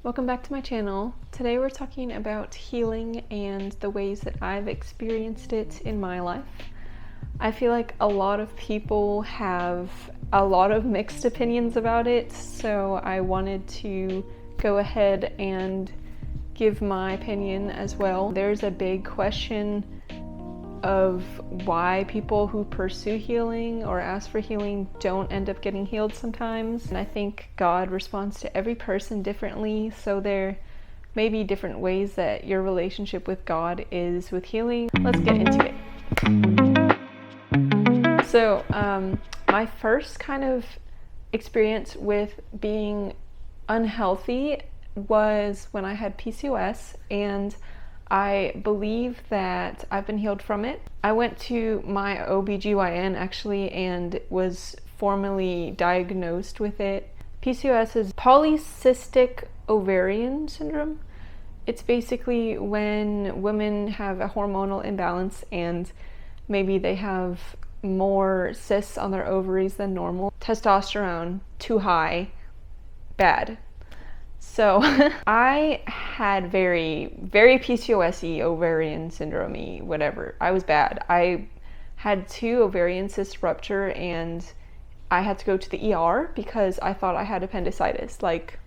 Welcome back to my channel. Today we're talking about healing and the ways that I've experienced it in my life. I feel like a lot of people have a lot of mixed opinions about it, so I wanted to go ahead and give my opinion as well. There's a big question of why people who pursue healing or ask for healing don't end up getting healed sometimes. And I think God responds to every person differently, so there may be different ways that your relationship with God is with healing. Let's get into it. So my first kind of experience with being unhealthy was when I had PCOS, and I believe that I've been healed from it. I went to my OBGYN actually and was formally diagnosed with it. PCOS is polycystic ovarian syndrome. It's basically when women have a hormonal imbalance and maybe they have more cysts on their ovaries than normal. Testosterone too high, bad. So I had very PCOS-y, ovarian syndrome-y, whatever. I was bad. I had 2 ovarian cysts rupture and I had to go to the ER because I thought I had appendicitis. Like,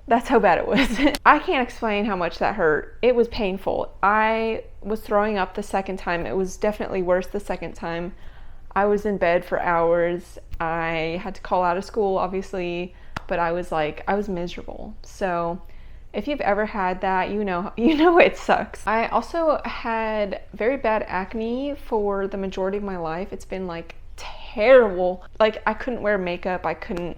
that's how bad it was. I can't explain how much that hurt. It was painful. I was throwing up the second time. It was definitely worse the second time. I was in bed for hours. I had to call out of school, obviously. But I was miserable. So if you've ever had that, you know it sucks. I also had very bad acne for the majority of my life. It's been like terrible. Like, I couldn't wear makeup. I couldn't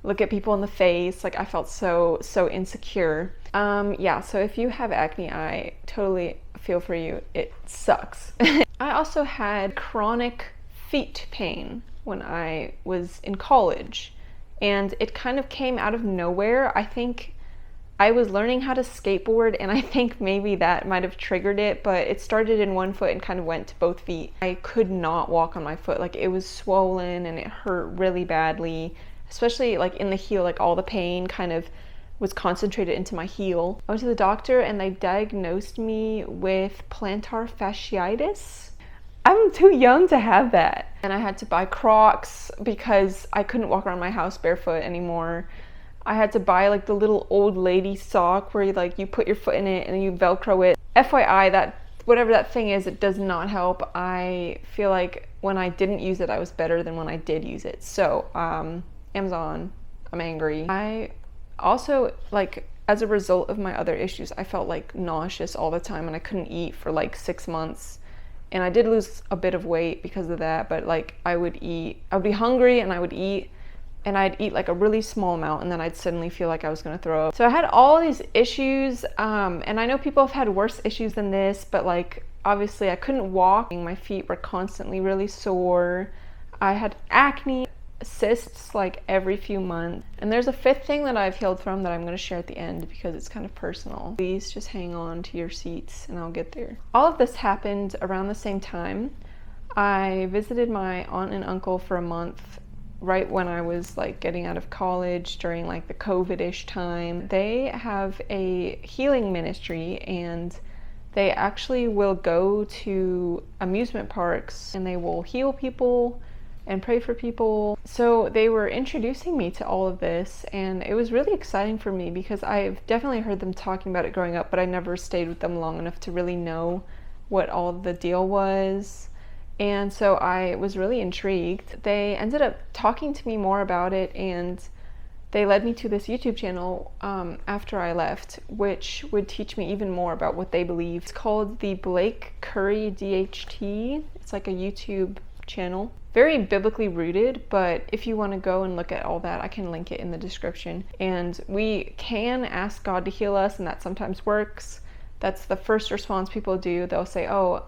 look at people in the face. Like, I felt so insecure. Yeah, so if you have acne, I totally feel for you. It sucks. I also had chronic feet pain when I was in college. And it kind of came out of nowhere. I think I was learning how to skateboard, and I think maybe that might have triggered it, but it started in one foot and kind of went to both feet. I could not walk on my foot. Like, it was swollen and it hurt really badly, especially like in the heel. Like, all the pain kind of was concentrated into my heel. I went to the doctor and they diagnosed me with plantar fasciitis. I'm too young to have that. And I had to buy Crocs because I couldn't walk around my house barefoot anymore. I had to buy like the little old lady sock where you put your foot in it and you Velcro it. FYI, that whatever that thing is, it does not help. I feel like when I didn't use it, I was better than when I did use it. So, Amazon, I'm angry. I also, like, as a result of my other issues, I felt like nauseous all the time and I couldn't eat for like 6 months. And I did lose a bit of weight because of that, but like I would be hungry and I'd eat like a really small amount and then I'd suddenly feel like I was gonna throw up. So I had all these issues, and I know people have had worse issues than this, but like obviously I couldn't walk. My feet were constantly really sore. I had acne, cysts like every few months. And there's a 5th thing that I've healed from that I'm going to share at the end because it's kind of personal. Please just hang on to your seats and I'll get there. All of this happened around the same time. I visited my aunt and uncle for a month right when I was like getting out of college during like the COVID-ish time. They have a healing ministry and they actually will go to amusement parks and they will heal people and pray for people. So they were introducing me to all of this, and it was really exciting for me because I've definitely heard them talking about it growing up, but I never stayed with them long enough to really know what all the deal was. And so I was really intrigued. They ended up talking to me more about it, and they led me to this YouTube channel after I left, which would teach me even more about what they believe. It's called the Blake Curry DHT. It's like a YouTube channel. Very biblically rooted, but if you want to go and look at all that, I can link it in the description. And we can ask God to heal us, and that sometimes works. That's the first response people do. They'll say, oh,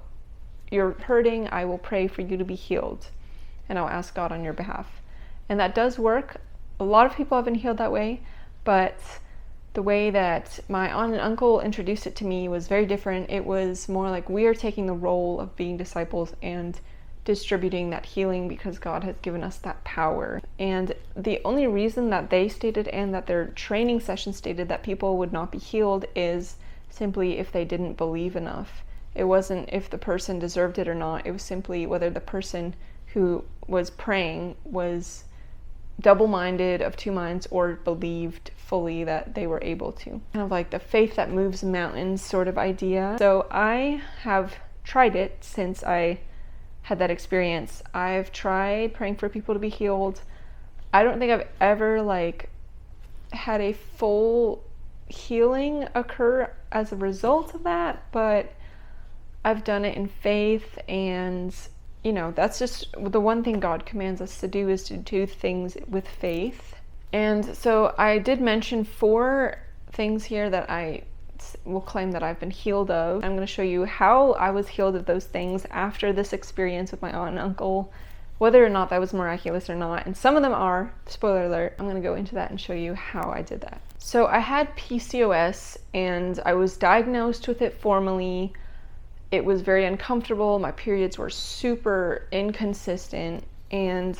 you're hurting, I will pray for you to be healed, and I'll ask God on your behalf. And that does work. A lot of people have been healed that way, but the way that my aunt and uncle introduced it to me was very different. It was more like we are taking the role of being disciples and distributing that healing because God has given us that power. And the only reason that they stated and that their training session stated that people would not be healed is simply if they didn't believe enough. It wasn't if the person deserved it or not. It was simply whether the person who was praying was double-minded, of two minds, or believed fully that they were able to. Kind of like the faith that moves mountains sort of idea. So I have tried it since I had that experience. I've tried praying for people to be healed. I don't think I've ever had a full healing occur as a result of that, but I've done it in faith, and that's just the one thing God commands us to do, is to do things with faith. And so I did mention 4 things here that I will claim that I've been healed of. I'm going to show you how I was healed of those things after this experience with my aunt and uncle, whether or not that was miraculous or not. And some of them are, spoiler alert. I'm going to go into that and show you how I did that. So I had PCOS, and I was diagnosed with it formally. It was very uncomfortable. My periods were super inconsistent, and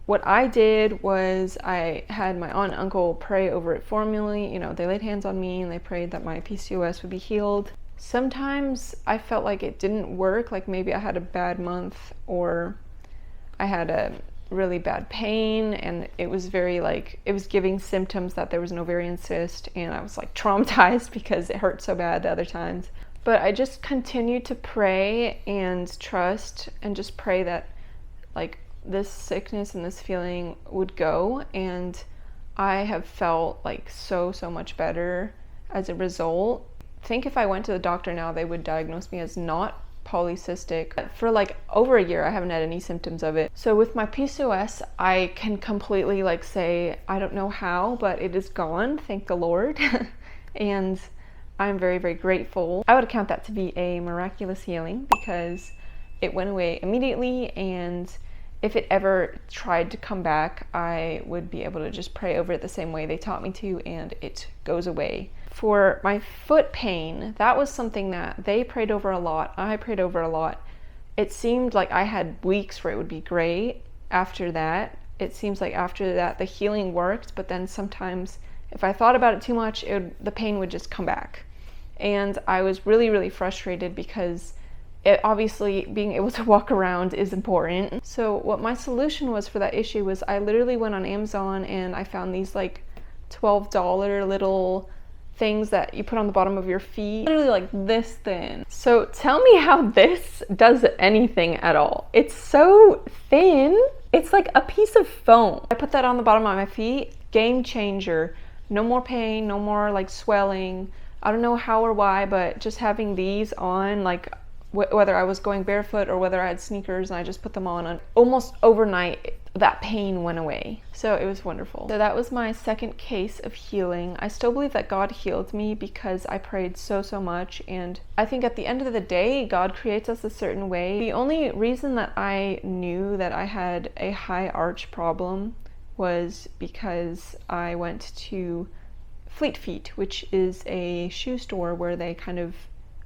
what I did was I had my aunt and uncle pray over it formally. They laid hands on me and they prayed that my PCOS would be healed. Sometimes I felt like it didn't work, like maybe I had a bad month, or I had a really bad pain, and it was very it was giving symptoms that there was an ovarian cyst, and I was traumatized because it hurt so bad the other times. But I just continued to pray and trust, and just pray that this sickness and this feeling would go. And I have felt so much better as a result. I think if I went to the doctor now, they would diagnose me as not polycystic. For over a year, I haven't had any symptoms of it. So with my PCOS, I can completely say, I don't know how, but it is gone, thank the Lord. And I'm very, very grateful. I would count that to be a miraculous healing because it went away immediately, and if it ever tried to come back, I would be able to just pray over it the same way they taught me to, and it goes away. For my foot pain, that was something that they prayed over a lot. I prayed over a lot. It seemed like I had weeks where it would be great. After that, it seems like after that the healing worked, but then sometimes if I thought about it too much, the pain would just come back. And I was really, really frustrated because obviously being able to walk around is important. So what my solution was for that issue was I literally went on Amazon and I found these $12 little things that you put on the bottom of your feet, literally this thin. So tell me how this does anything at all. It's so thin. It's like a piece of foam. I put that on the bottom of my feet. Game changer. No more pain, no more swelling. I don't know how or why, but just having these on, whether I was going barefoot or whether I had sneakers and I just put them on, and almost overnight that pain went away. So it was wonderful. So that was my second case of healing. I still believe that God healed me because I prayed so much, and I think at the end of the day, God creates us a certain way. The only reason that I knew that I had a high arch problem was because I went to Fleet Feet, which is a shoe store where they kind of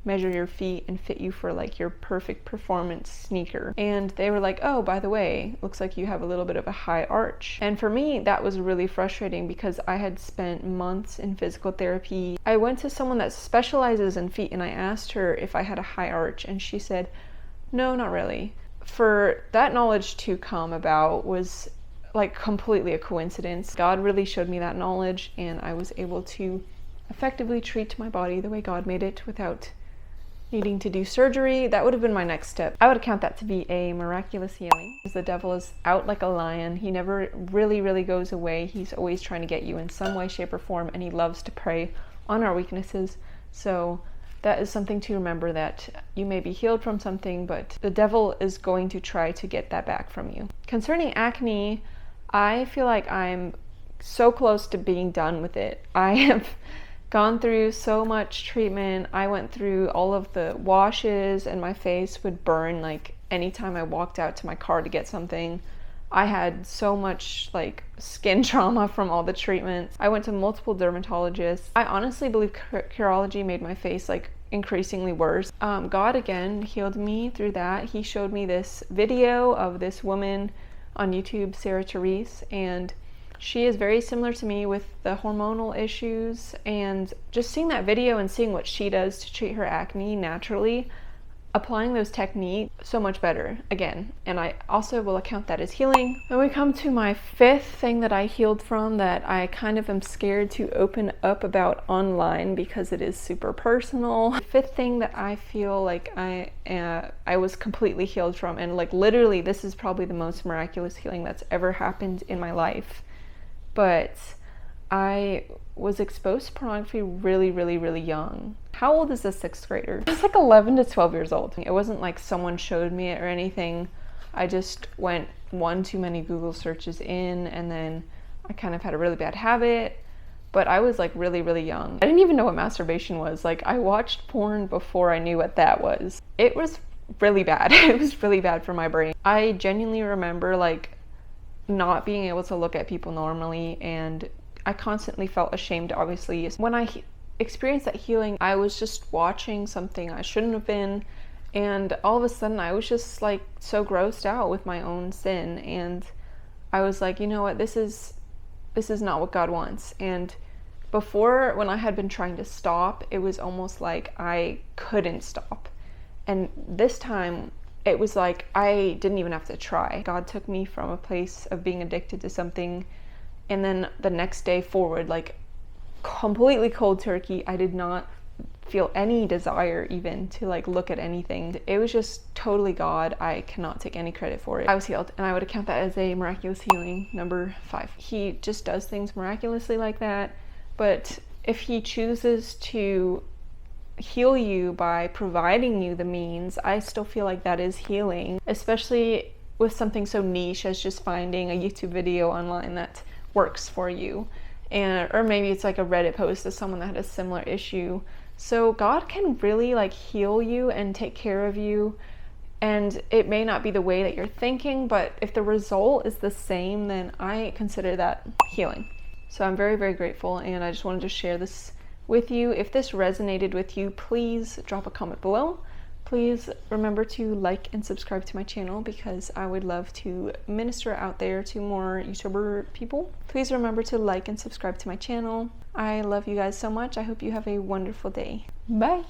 measure your feet and fit you for your perfect performance sneaker. And they were like, oh, by the way, looks like you have a little bit of a high arch. And for me, that was really frustrating because I had spent months in physical therapy. I went to someone that specializes in feet and I asked her if I had a high arch, and she said, no, not really. For that knowledge to come about was completely a coincidence. God really showed me that knowledge, and I was able to effectively treat my body the way God made it without needing to do surgery. That would have been my next step. I would count that to be a miraculous healing, because the devil is out like a lion. He never really goes away. He's always trying to get you in some way, shape, or form, and he loves to prey on our weaknesses. So that is something to remember, that you may be healed from something, but the devil is going to try to get that back from you. Concerning acne, I feel like I'm so close to being done with it. I have gone through so much treatment. I went through all of the washes, and my face would burn anytime I walked out to my car to get something. I had so much skin trauma from all the treatments. I went to multiple dermatologists. I honestly believe Curology made my face increasingly worse. God again healed me through that. He showed me this video of this woman on YouTube, Sarah Therese, and she is very similar to me with the hormonal issues, and just seeing that video and seeing what she does to treat her acne naturally, applying those techniques, so much better again. And I also will account that as healing. Then we come to my fifth thing that I healed from that I kind of am scared to open up about online because it is super personal. The fifth thing that I feel like I was completely healed from, and like literally this is probably the most miraculous healing that's ever happened in my life, but I was exposed to pornography really, really, really young. How old is a sixth grader? I was like 11 to 12 years old. It wasn't like someone showed me it or anything. I just went one too many Google searches in, and then I kind of had a really bad habit. But I was like really, really young. I didn't even know what masturbation was. Like, I watched porn before I knew what that was. It was really bad. It was really bad for my brain. I genuinely remember like not being able to look at people normally, and I constantly felt ashamed, obviously. When I experienced that healing, I was just watching something I shouldn't have been, and all of a sudden I was just like so grossed out with my own sin, and I was like, you know what, this is not what God wants. And before, when I had been trying to stop, it was almost like I couldn't stop, and this time it was like I didn't even have to try. God took me from a place of being addicted to something, and then the next day forward, like completely cold turkey, I did not feel any desire even to like look at anything. It was just totally God. I cannot take any credit for it. I was healed, and I would account that as a miraculous healing. Number 5. He just does things miraculously like that, but if he chooses to heal you by providing you the means, I still feel like that is healing, especially with something so niche as just finding a YouTube video online that works for you, and or maybe it's like a Reddit post of someone that had a similar issue. So God can really like heal you and take care of you, and it may not be the way that you're thinking, but if the result is the same, then I consider that healing. So I'm very, very grateful, and I just wanted to share this with you. If this resonated with you, please drop a comment below. Please remember to like and subscribe to my channel, because I would love to minister out there to more YouTuber people. Please remember to like and subscribe to my channel. I love you guys so much. I hope you have a wonderful day. Bye.